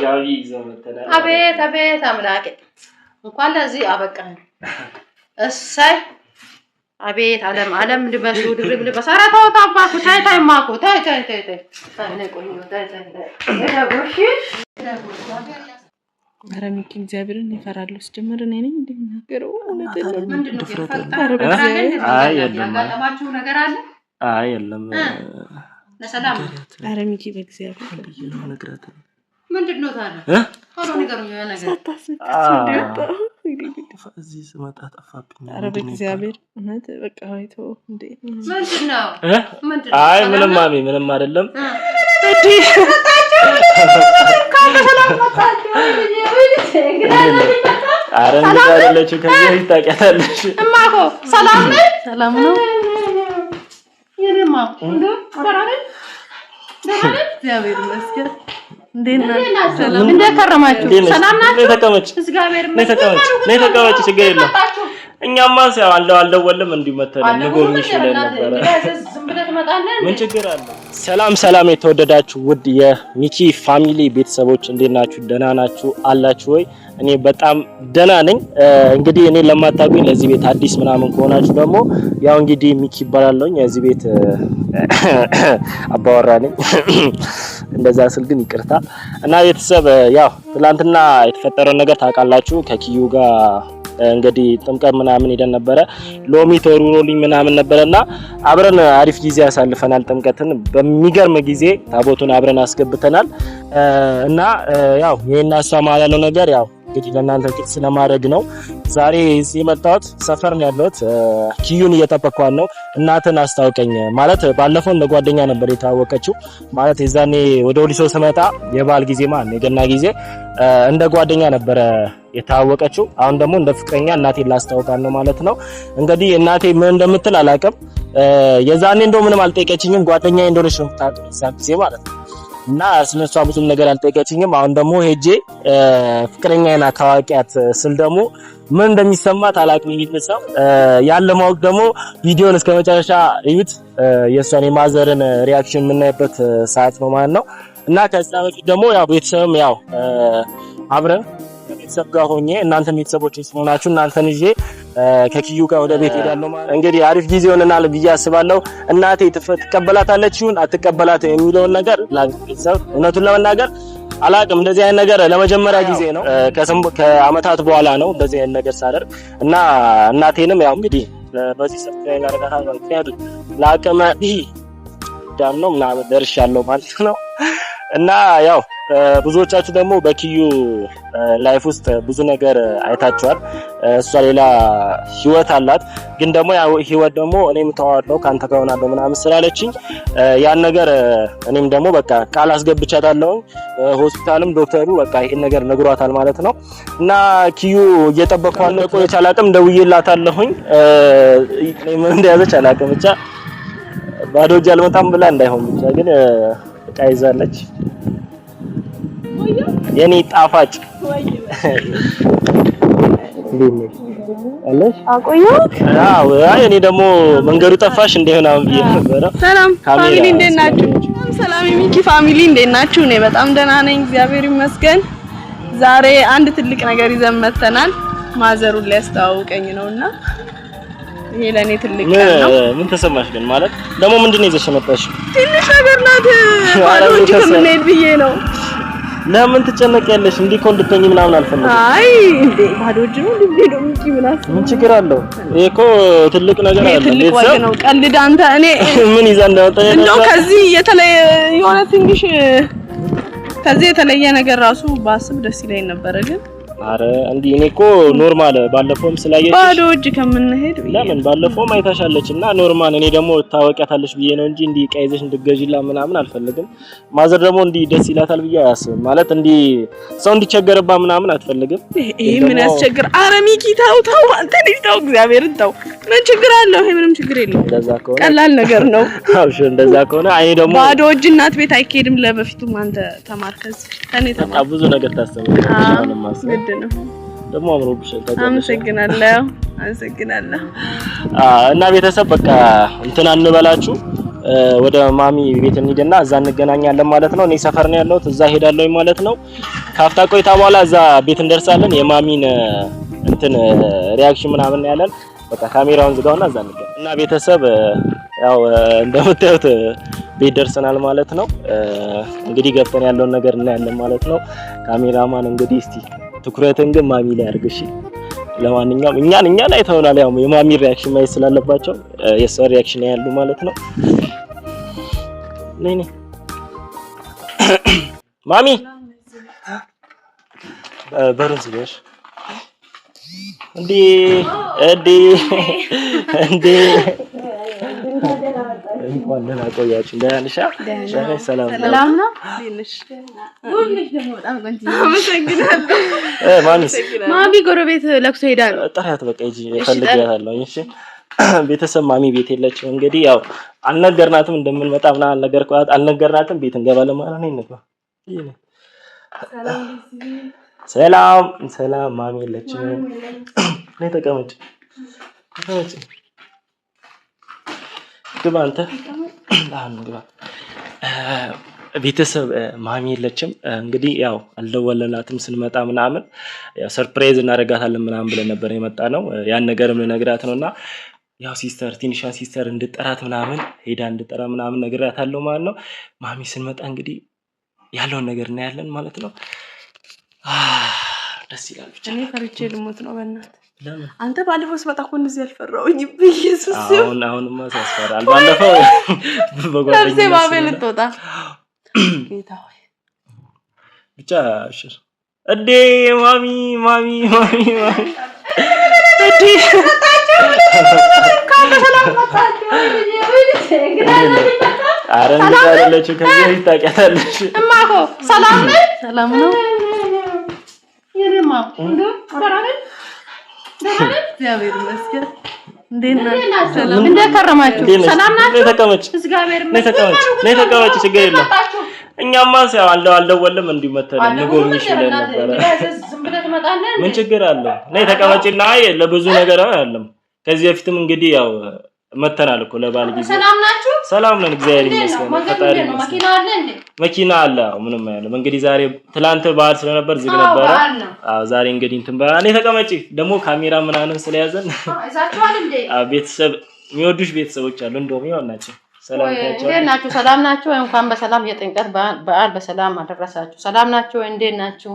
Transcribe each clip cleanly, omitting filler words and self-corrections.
ጋቢ ይዘው መተናል አቤት አምላኬ እንኳን ለዚህ አበቃኝ እሰይ አቤት ዓለም ልበሱ ድርብ ልበስ ኧረ ተው ታባኩ ታይ ማኩ ታይ ነይ ቆይ ጎሽ ኧረ ሚኪ እግዚአብሔርን ይፈራሉ ሲጀመር እኔ ነኝ እንደምናገረው ምንድነው አይ የለም ያጋጠማችሁ ነገር አለ አይ የለም ለሰላም ኧረ ሚኪ በእግዚአብሔር ነግራት ምንድነው ታዲያ ሆኖ ነገሩኝ ነገር እዚህ ስመጣ ጠፋብኝ ኧረ በእግዚአብሔር እውነት በቃ አይቶ እንዴ ምንድነው አይ ምንም ማሚ ምንም አይደለም እንዴ አረ እንደዛለች ከዚህ ይታቀታለሽ እማኮ ሰላም ነው የኔማ ደህና እግዚአብሔር ይመስገን እንዴት ከረማችሁ ሰላም ናችሁ ተቀመጭ እግዚአብሔር ይመስገን ተቀመጭ ችግር የለም እኛማ ሲያው አልደወልም እንዲመተለ ንጎብኝሽ ብለን ነበር ዝም ብለህ ትመጣለህ ምን ችግር አለ ሰላም የተወደዳችሁ ውድ የሚኪ ፋሚሊ ቤተሰቦች እንዴት ናችሁ ደህና ናችሁ አላችሁ ወይ እኔ በጣም ደህና ነኝ እንግዲህ እኔ ለማታውቁኝ ለዚህ ቤት አዲስ ምናምን ከሆናችሁ ደግሞ ያው እንግዲህ ሚኪ ይባላለሁኝ የዚህ ቤት አባወራ ነኝ እንደዛ ስል ግን ይቅርታ እና ቤተሰብ ያው ትላንትና የተፈጠረው ነገር ታውቃላችሁ ከኪዩ ጋር እንግዲህ ጥምቀት ምናምን ሄደን ነበር ሎሚ ተወሩሮልኝ ምናምን ነበርና አብረን አሪፍ ጊዜ ያሳልፈናል ጥምቀትን በሚገርም ጊዜ ታቦቱን አብረን አስገብተናል እና ያው የእና ያለው ነገር ያው እንግዲህ ለእናንተ ግልጽ ለማድረግ ነው ዛሬ እዚህ መጣሁት ሰፈር ነው ያለሁት ኪዩን እየተጠበቅኳት ነው እናትን አስታውቀኝ ማለት ባለፈው ለጓደኛ ነበር የታወቀችው ማለት የዛኔ ወደ ወሊሶ ስመጣ የባል ጊዜ ማለት የገና ጊዜ እንደ ጓደኛ ነበር የታወቀችው አሁን ደግሞ እንደ ፍቅረኛ እናቴን ላስታውቃት ነው ማለት ነው እንግዲህ እናቴ ምን እንደምትል አላውቅም የዛኔ እንደው ምንም አልጠየቀችኝም ጓደኛዬ እንደሆነች ነው ታውቃለች ማለት ነው እና ስለሷ ብዙም ነገር አልጠየቀችኝም አሁን ደግሞ ሄጄ ፍቅረኛዬን አካዋቂያት ስል ደግሞ ምን እንደሚሰማት አላውቅም ይመስላል ያለ ማውቅ ደግሞ ቪዲዮን እስከመጨረሻ እዩት የሷን የማዘርን ሪአክሽን የምናይበት ሰዓት ነው ማለት ነው እና ከዛ በፊት ደግሞ ያው ቤተሰብም ያው አብረን ቤተሰብ ጋር ሆኜ እናንተ ቤተሰቦች ስለሆናችሁ እናንተን ይዤ ከኪዩ ጋር ወደ ቤት ሄዳለሁ ማለት እንግዲህ አሪፍ ጊዜ ሆነናል ብዬ አስባለሁ እናቴ ትቀበላታለች ይሁን አትቀበላት የሚለው ነገር ለቤተሰብ እውነቱን ለመናገር አላውቅም እንደዚህ አይነት ነገር ለመጀመሪያ ጊዜ ነው ከአመታት በኋላ ነው እንደዚህ አይነት ነገር ሳደርግ እና እናቴንም ያው እንግዲህ በዚህ ሰፍራይ ያረጋታል ምክንያቱም ለአቅመ ዳም ነው ምናምን ደርሻለሁ ማለት ነው እና ያው ብዙዎቻችሁ ደግሞ በኪዩ ላይፍ ውስጥ ብዙ ነገር አይታችኋል እሷ ሌላ ህይወት አላት ግን ደግሞ ያው ህይወት ደግሞ እኔም ተዋዋለው ካንተ ጋር ሆናለሁ ምናምን ስላለችኝ ያን ነገር እኔም ደግሞ በቃ ቃል አስገብቻታለሁ ሆስፒታልም ዶክተሩ በቃ ይሄን ነገር ነግሯታል ማለት ነው እና ኪዩ እየጠበቅኳት ነው ቆይቻ አላቅም ደውዬላታለሁኝ ምን እንደያዘች አላቅም ብቻ ባዶ እጅ አልመጣም ብላ እንዳይሆን ብቻ ግን በቃ ይዛለች የኔ ጣፋጭ አለሽ አቆየሁት አዎ እኔ ደግሞ መንገዱ ጠፋሽ እንደሆነ ብዬ ነበር ሰላም ፋሚሊ እንዴት ናችሁ ሰላም የሚኪ ፋሚሊ እንዴት ናችሁ እኔ በጣም ደህና ነኝ እግዚአብሔር ይመስገን ዛሬ አንድ ትልቅ ነገር ይዘን መተናል ማዘሩን ሊያስተዋውቀኝ ነውና ይሄ ለኔ ትልቅ ነው ምን ተሰማሽ ግን ማለት ደግሞ ምንድነው ይዘሽ መጣሽ ትንሽ ነገር ናት ባዶጅ ከመሄድ ብዬ ነው ለምን ትጨነቂያለሽ እንዴ ኮንድተኝ ምናምን አልፈልግም አይ እንዴ ባዶጅ ነው እንዴ ነው ሚኪ ምን ችግር አለው እኮ ትልቅ ነገር አለ ቤተሰብ ነው ቀልድ አንተ እኔ ምን ይዛ እንደወጣኝ ነው ከዚህ የተለየ የሆነ ትንሽ ከዚህ የተለየ ነገር ራሱ ባስብ ደስ ይለኝ ነበር ግን አረ እንዴ እኔ እኮ ኖርማል ባለፈውም ስላየሽ ባዶ እጅ ከምንሄድ ለምን ባለፈውም አይታሻለችና ኖርማል እኔ ደግሞ ታወቂያታለሽ ብዬ ነው እንጂ እንዲ ቀይዘሽ እንድገዢላ ምናምን አልፈልግም ማዘር ደግሞ እንዲ ደስ ይላታል ብዬ አያስብም ማለት እንዲ ሰው እንዲቸገርባ ምናምን አትፈልግም ይሄ ምን ያስቸግር አረ ሚኪ ታው አንተ ልጅ ታው እግዚአብሔርን ታው ምን ችግር አለው ይሄ ምንም ችግር የለውም እንደዛ ከሆነ ቀላል ነገር ነው አውሽ እንደዛ ከሆነ አይ ደግሞ ባዶ እጅ እናት ቤት አይኬድም ለበፊቱም አንተ ተማርከዝ ከኔ ተማር ብዙ ነገር ታስተምራለሽ ማለት ነው ደግሞ አምሮብሻል አመሰግናለሁ እና ቤተሰብ በቃ እንትን አንበላችሁ ወደ ማሚ ቤት እንሂድና እዛ እንገናኛለን ማለት ነው። እኔ ሰፈር ነው ያለሁት፣ እዛ ሄዳለሁ ማለት ነው። ካፍታ ቆይታ በኋላ እዛ ቤት እንደርሳለን። የማሚን እንትን ሪአክሽን ምናምን ያለን በቃ ካሜራውን ዝጋውና እዛ እንገናኝ እና ቤተሰብ ያው እንደምታዩት ቤት ደርሰናል ማለት ነው። እንግዲህ ገብተን ያለውን ነገር እናያለን ማለት ነው። ካሜራማን እንግዲህ እስቲ ትኩረትን ግን ማሚ ላይ አድርግ እሺ። ለማንኛውም እኛን አይተውናል። ያው የማሚ ሪአክሽን ማየት ስላለባቸው የሷ ሪአክሽን ያያሉ ማለት ነው። ነይ ማሚ በሩን ዝጋሽ። እንዴ እንኳን ደህና ቆያችሁ። ደህና ነሽ? ሰላም ነው። ሁሉሽ ደግሞ በጣም ቆንጆ ነው። ማሚ ጎረቤት ለቅሶ ሄዳ ነው። ጠራያት በቃ ሂጂ እፈልጋታለሁ። እሺ ቤተሰብ ማሚ ቤት የለችም። እንግዲህ ያው አልነገርናትም እንደምንመጣ ምናምን አልነገርናትም። ቤት እንገባለን ማለት ነው። ይነጋ ሰላም ማሚ የለችም። ነይ ተቀመጭ። ግባ አንተ አሁን ግባ። ቤተሰብ ማሚ የለችም። እንግዲህ ያው አልደወለላትም ስንመጣ ምናምን ያው ሰርፕራይዝ እናደርጋታለን ምናምን ብለን ነበር የመጣ ነው። ያን ነገርም ልነግራት ነውና ያው ሲስተር ትንሿ ሲስተር እንድጠራት ምናምን ሄዳ እንድጠራ ምናምን ነግራታለሁ ማለት ነው። ማሚ ስንመጣ እንግዲህ ያለውን ነገር እናያለን ማለት ነው። ደስ ይላል ብቻ። እኔ ፈርቼ ልሞት ነው በእናትህ። ለምን አንተ ባለፈው ስመጣ እኮ እንደዚህ አልፈራሁኝ። በኢየሱስ አሁንማ ያስፈራል። ባለፈው በጓደኛዬ ባቤል ልትወጣ ጌታ ሆይ ብቻ እሺ። እዴ ማሚ እዴ አረ እንደዛ አይደለችም። ከዚህ ይታቀታለሽ እማኮ ሰላም ነው። የለማ እግዚአብሔር ይመስገን። እንዴት ከረማችሁ? ሰላም ናችሁ? ተቀመጭ። ነይ ተቀመጭ። ችግር የለም። እኛማ ያው አልደወልም እንዲሁ መተን ንጎብኝሽ ብለን ነበረ። ምን ችግር አለው? ነይ ተቀመጭና ለብዙ ነገር አይደለም። ከዚህ በፊትም እንግዲህ ያው መተናል እኮ ለባል ጊዜ። ሰላም ናችሁ? ሰላም ነን እግዚአብሔር ይመስገን። ፈጣሪ ነው። መኪና አለ እንዴ? መኪና አለ። ምንም አይደለም። እንግዲህ ዛሬ ትላንት በዓል ስለነበር ዝግ ነበረ። ዛሬ እንግዲህ እንትን በዓል ተቀመጪ። ደግሞ ካሜራ ምናምን ስለያዘን አይዛችኋል እንዴ? ቤተሰብ የሚወዱሽ ቤተሰቦች አሉ። እንደውም ይኸው ናቸው። ሰላም ናችሁ? ሰላም ናችሁ? እንኳን በሰላም የጥምቀት በዓል በሰላም አደረሳችሁ። ሰላም ናችሁ? እንዴት ናችሁ?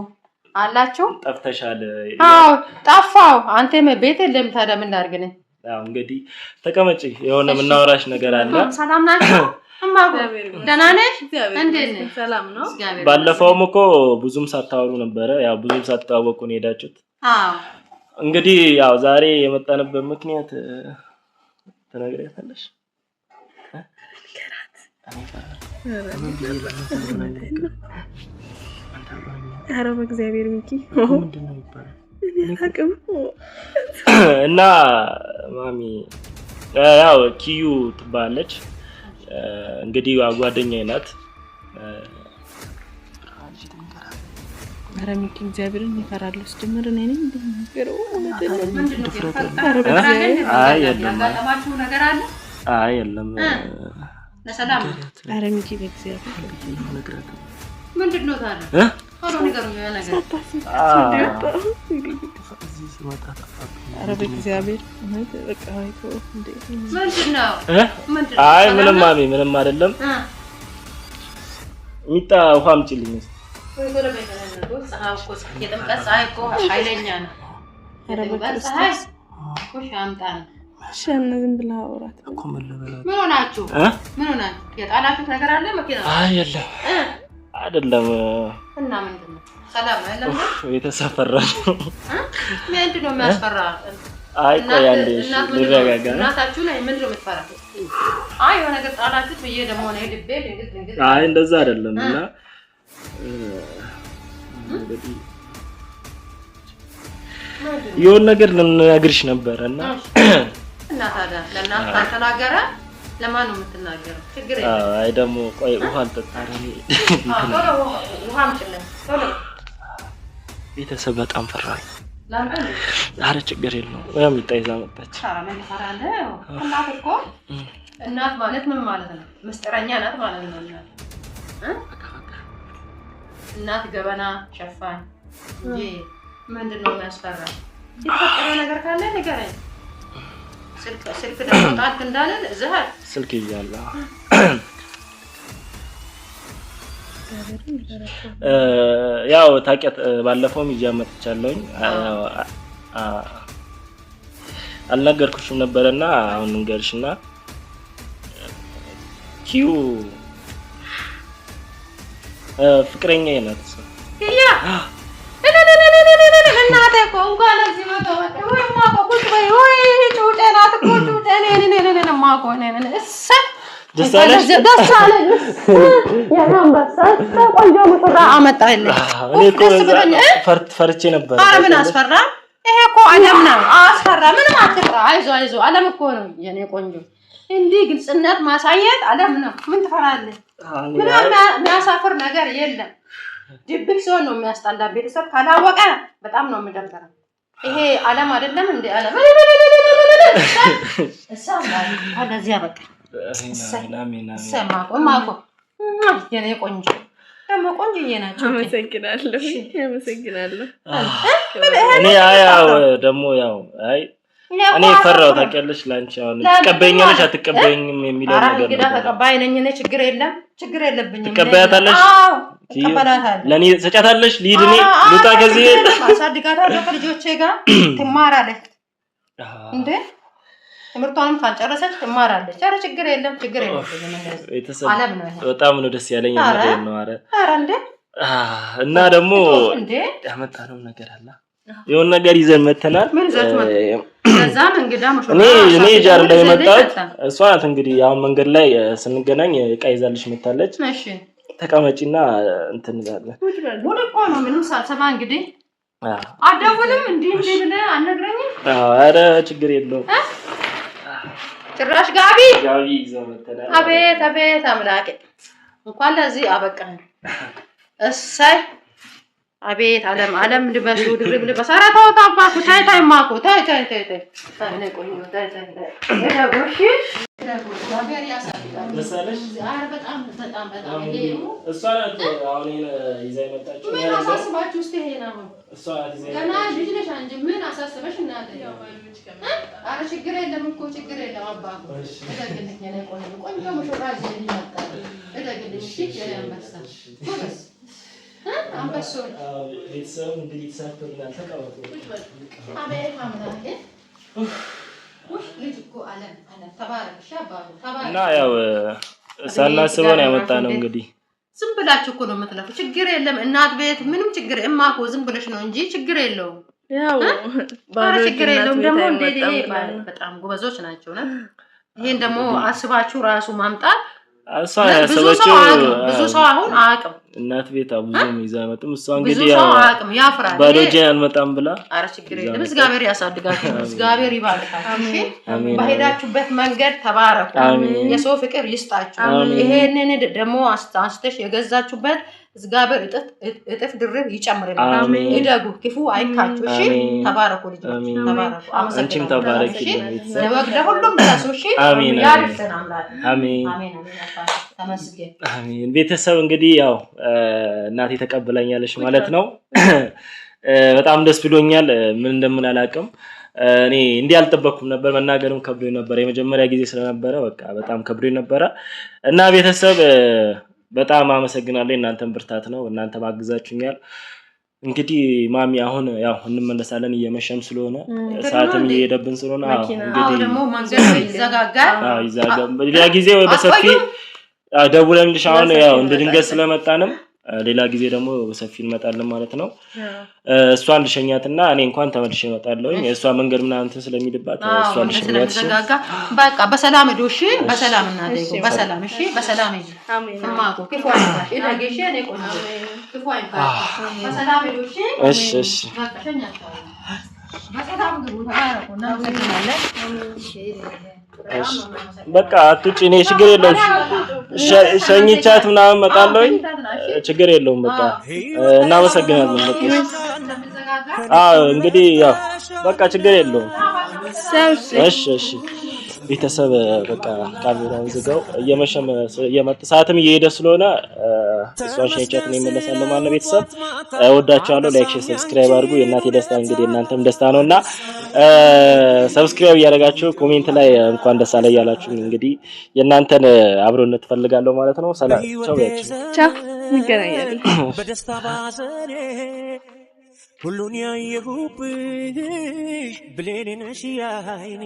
አላችሁ? ጠፍተሻል? አዎ ጠፋው። አንተም ቤት የለም። ታዲያ ምን ላድርግ ነኝ? አዎ እንግዲህ ተቀመጪ። የሆነ የምናወራሽ ነገር አለ። ሰላም ናችሁ? እማማ ደህና ነሽ? እንዴት ነሽ? ሰላም ነው። ባለፈውም እኮ ብዙም ሳታወሩ ነበረ። ያው ብዙም ሳትተዋወቁ ነው ሄዳችሁት። አዎ እንግዲህ ያው ዛሬ የመጣንበት ምክንያት ትነግሪያታለሽ? ኧረ በእግዚአብሔር ሚኪ ምንድነው ይባላል እና ማሚ ያው ኪዩ ትባላለች። እንግዲህ ጓደኛዬ ናት። ኧረ ሚኪ እግዚአብሔርን ይፈራሉ። ስጀምር እኔ ነኝ እንደምናገረው አይ የለም ለሰላም ኧረ ሚኪ በእግዚአብሔር ምንድነው ታዲያ? ሆኖ ነገሩኝ ነገር ኧረ በእግዚአብሔር በቃ አይቶ እንዴ ምንድነው? አይ ምንም ማሚ ምንም አይደለም። ሚጣ ውሃ አምጪልኝ እስኪ። ወይ ወደ ቤተነገሩ ፀሐይ የጥምቀት ፀሐይ እኮ ኃይለኛ ነው። የጥምቀት ፀሐይ ኮሽ አምጣን ሸነ ዝም ብላ አውራት እኮ ምን ልበላት? ምን ሆናችሁ? የጣላችሁት ነገር አለ መኪና? አይ የለም አይደለም። እና ምንድነው? ሰላም ነው አይደለም? የተሰፈራ ምንድነው የሚያስፈራ? አይ ቆይ አንዴ ልረጋጋ። እናታችሁ ላይ ምንድነው የምትፈራ? አይ የሆነ ነገር ጣላችሁት ብዬ ደግሞ ነው ልቤ ድንግጥ አይ እንደዛ አይደለም። እና እንግዲህ የሆነ ነገር ልነግርሽ ነበር እና ታዲያ ለእናት ካልተናገረ ለማን ነው የምትናገረው? ችግር የለም። አይ ደግሞ ቆይ ውሃ አልጠጣኝ። ውሃ አምጪልኝ ቶሎ። ቤተሰብ በጣም ፈራል። ለምን? ኧረ ችግር የለውም። ወይም ይጣይዛ መጣች። ምን ፈራለህ? እናት እኮ እናት ማለት ምን ማለት ነው? ምስጢረኛ ናት ማለት ነው። እናት ገበና ሸፋኝ እንጂ ምንድነው የሚያስፈራ? የተፈጠረ ነገር ካለ ንገረኝ። ስልክ ደግሞ ጣልክ እንዳለ ዘሃር ስልክ ይያላ ያው ታውቂያት ባለፈውም ይያመጥቻለሁኝ አልነገርኩሽም ነበርና አሁን እንገርሽና ኪዩ ፍቅረኛዬ ናት። ያ እናቴ እኮ እንኳን እዚህ መቶ ወይ ማቆ ቁጭ ወይ ጩጬ ናት እኮ ጩጬ እኔ ማቆ ደስ አለሽ ያናምባሳ ቆንጆ ሙሽራ አመጣልኝ። እኔ እኮ ፈርቼ ነበር። ኧረ ምን አስፈራ? ይሄ እኮ ዓለም ነው። አስፈራ ምንም አትፈራ። አይዞ ዓለም እኮ ነው የኔ ቆንጆ። እንዲህ ግልጽነት ማሳየት ዓለም ነው። ምን ትፈራለህ? ምንም የሚያሳፍር ነገር የለም። ድብቅ ሲሆን ነው የሚያስጠላ። ቤተሰብ ካላወቀ በጣም ነው የሚደብረው። ይሄ ዓለም አይደለም እንዴ? ዓለም እንደዚህ ያበቃ ማቆ የኔ ቆንጆ ደግሞ ቆንጆዬ ናቸው። አመሰግናለሁ። እኔ ያው ደግሞ ያው እኔ ፈራው ታውቂያለሽ። ላንቺ አሁን ትቀበይኛለሽ አትቀበይኝም የሚለው ነገር ነው። እንግዳ ተቀባይ ነኝ እኔ። ችግር የለብኝም። ትቀበያታለሽ? ለኔ ሰጫታለሽ? ልሂድ እኔ ልውጣ ከዚህ አሳድጋታለሁ ከልጆቼ ጋር ትማራለች እንዴ ትምህርቷንም ካልጨረሰች ትማራለች። ኧረ ችግር የለም። በጣም ነው ደስ ያለኝ ነገር ነው። ኧረ እንዴ እና ደግሞ ያመጣነው ነገር አለ። የሆነ ነገር ይዘን መተናል። ምን ዘት መጣ? ከዛም እንግዳ መሽቶ እኔ ጃር ላይ መጣሁት። እሷ ናት እንግዲህ አሁን መንገድ ላይ ስንገናኝ ዕቃ ይዛልሽ መጣለች። እሺ ተቀመጪና እንትን እንላለን። ወደ እኮ ነው ምንም ሳልሰማ እንግዲህ አደውልም እንዲህ ብለህ አልነግረኝም? ኧረ ችግር የለውም። ጭራሽ ጋቢ ይዘው መተናል። አቤት አምላኬ እንኳን ለዚህ አበቃን። እሰይ አቤት ዓለም ልበሱ ድርብ ልበስ። ኧረ ተው ታባቱ ታይ ማቆ ታይ እኔ ቆይ እደጎሽ እግዚአብሔር ያሳድጋል። ደሳለሽ? ኧረ በጣም እሷ ናት አሁን ይዛ የመጣችው። ምን አሳስባችሁ እስቲ ይሄ ነው እሷ ናት ይዛ ገና ልጅ ነሽ አንቺ ምን አሳስበሽ እናት? ኧረ ችግር የለም እኮ ችግር የለም አባቱ እደግልኝ የኔ ቆንጆ ሙሽራ እዚህ ይመጣል። እደግልኝ እሺ የኔ አንበሳ ጎበዝ አንበሶ ቤተሰብ እንግዲህ ተሳክቶልናል። ተቀመጡ። አቤት አምላኬ ልጅ እኮ ዓለም ተባረክሽ አባቱ ተባረክ። እና ያው ሳናስበው ነው ያመጣነው እንግዲህ ዝም ብላችሁ እኮ ነው የምትለፉ። ችግር የለም እናት ቤት ምንም ችግር እማኮ ዝም ብለሽ ነው እንጂ ችግር የለውም። ያው ችግር የለውም። ደግሞ እንዴት ይሄ በጣም ጎበዞች ናቸው ነው። ይሄን ደግሞ አስባችሁ ራሱ ማምጣት ብዙ ሰው አሁን አያውቅም። እናት ቤት ብዙም ይዛ አይመጡም። እሷ እንግዲህ ያው አያውቅም ያፍራል። ባዶጄ አልመጣም ብላ ኧረ ችግር የለም። እግዚአብሔር ያሳድጋችሁ። እግዚአብሔር ይባርካችሁ። እሺ በሄዳችሁበት መንገድ ተባረኩ። የሰው ፍቅር ይስጣችሁ። ይሄንን ደግሞ አስተሽ የገዛችሁበት እግዚአብሔር እጥፍ ድርብ ይጨምርላችሁ። እደጉ፣ ክፉ አይካችሁ። እሺ ተባረኩ ልጆች ተባረኩ። አንቺም ተባረኪ። ለወግደ ሁሉም ደረሱ። እሺ ያድርሰን አምላክ። አሜን አሜን ተመስገን። አሜን። ቤተሰብ እንግዲህ ያው እናቴ ተቀበላኛለች ማለት ነው። በጣም ደስ ብሎኛል። ምን እንደምን አላውቅም። እኔ እንዲህ አልጠበቅኩም ነበር። መናገርም ከብዶኝ ነበር። የመጀመሪያ ጊዜ ስለነበረ በቃ በጣም ከብዶኝ ነበረ እና ቤተሰብ በጣም አመሰግናለሁ። እናንተም ብርታት ነው። እናንተ ማግዛችሁኛል። እንግዲህ ማሚ አሁን ያው እንመለሳለን። እየመሸም ስለሆነ ሰዓትም እየሄደብን ስለሆነ እንግዲህ ደግሞ መንገድ ይዘጋጋል። ሌላ ጊዜ በሰፊ ደውለንልሽ አሁን ያው እንድንገስ ስለመጣንም ሌላ ጊዜ ደግሞ በሰፊ እንመጣለን ማለት ነው። እሷን ልሸኛትና እኔ እንኳን ተመልሼ እመጣለሁ። እሷ መንገድ ምናምን እንትን ስለሚልባት እሷን ልሸኛት። በቃ በሰላም ሄዶ እሺ፣ በሰላም እናደርጉ፣ በሰላም እሺ፣ በሰላም ሄዶ አሜን። ማቆ ክፉ አይባል እደገሽ እኔ ቆንጆ ክፉ አይባል። በሰላም ሄዶ እሺ፣ እሺ፣ በቃ ሸኛቸው። በሰላም ግቡ። ተባረኩ። እናመሰግናለን። በቃ አትውጪ። እኔ ችግር የለውም። ሸኝቻት ምናምን እመጣለሁ። ችግር የለውም። በቃ እናመሰግናለን። በቃ እንግዲህ ያው በቃ ችግር የለውም። እሺ ቤተሰብ በቃ ካሜራውን ዝጋው እየመሸም እየመጣ ሰዓትም እየሄደ ስለሆነ እሷን ሸኝቻት ነው የምመለሳለሁ ማለት ነው። ቤተሰብ እወዳችኋለሁ። ላይክ ሼር ሰብስክራይብ አድርጉ። የእናቴ ደስታ እንግዲህ እናንተም ደስታ ነውና ሰብስክራይብ እያደረጋችሁ ኮሜንት ላይ እንኳን ደስ አለ እያላችሁ እንግዲህ የእናንተን አብሮነት ፈልጋለሁ ማለት ነው። ሰላም ቻው እንገናኛለን። በደስታ ባዘኔ ሁሉን ያየሁብሽ ብሌኔ ነሽ ያይኔ